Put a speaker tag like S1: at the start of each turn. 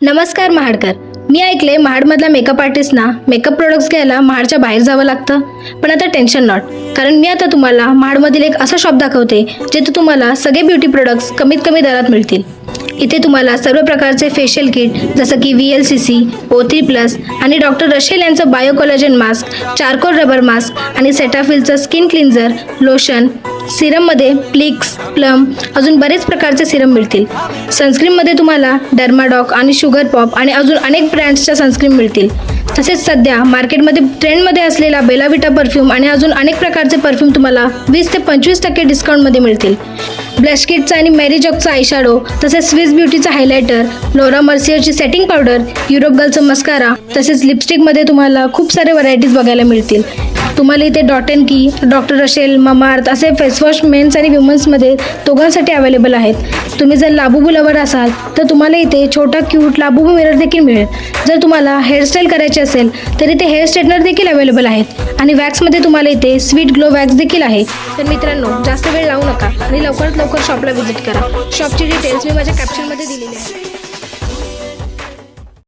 S1: नमस्कार महाडकर. मी ऐकले महाडमधल्या makeup आर्टिस्टना makeup products घ्यायला महाडच्या बाहेर जावं लागतं. पण आता टेन्शन नॉट, कारण मी आता तुम्हाला महाडमधील एक असा शॉप दाखवते जिथे तुम्हाला सगळे ब्युटी प्रोडक्ट्स कमीत कमी दरात मिळतील. इथे तुम्हाला सर्व प्रकारचे फेशियल किट जसं की VLCC, O3+ आणि डॉक्टर रशेल यांचं bio collagen mask, charcoal rubber mask आणि सेटाफिलचं स्किन क्लिन्झर, लोशन, सिरममध्ये प्लिक्स, प्लम, अजून बरेच प्रकारचे सिरम मिळतील. सनस्क्रीममध्ये तुम्हाला डर्माडॉक आणि शुगर पॉप आणि अजून अनेक ब्रँड्सच्या सनस्क्रीम मिळतील. तसेच सध्या मार्केटमध्ये ट्रेंडमध्ये असलेला बेला विटा परफ्यूम आणि अजून अनेक प्रकारचे परफ्यूम तुम्हाला 20 ते 25% डिस्काउंटमध्ये मिळतील. ब्लश किटचा आणि मेरी जॉकचा आयशॅडो, तसेच स्विस ब्युटीचा हायलायटर, लॉरा मर्सियरची सेटिंग पावडर, युरोप गर्लचं मस्कारा, तसेच लिपस्टिकमध्ये तुम्हाला खूप सारे व्हरायटीज बघायला मिळतील. तुम्हाला इथे डॉट अँड की, डॉक्टर रशेल, ममाअर्थ असे फेसवॉश मेन्स आणि वुमन्समध्ये दोघांसाठी अवेलेबल आहेत. तुम्ही जर लाबुबू लवर असाल तर तुम्हाला इथे छोटा क्यूट लाबुबू मिरर देखील मिळेल. जर तुम्हाला हेअरस्टाईल करायची असेल तर इथे हेअर स्ट्रेटनर देखील अवेलेबल आहेत आणि वॅक्समध्ये तुम्हाला इथे स्वीट ग्लो वॅक्स देखील आहे. तर मित्रांनो, जास्त वेळ लावू नका आणि लवकरात लवकर शॉपला व्हिजिट करा. शॉपची डिटेल्स मी माझ्या कॅप्शनमध्ये दिलेली आहे.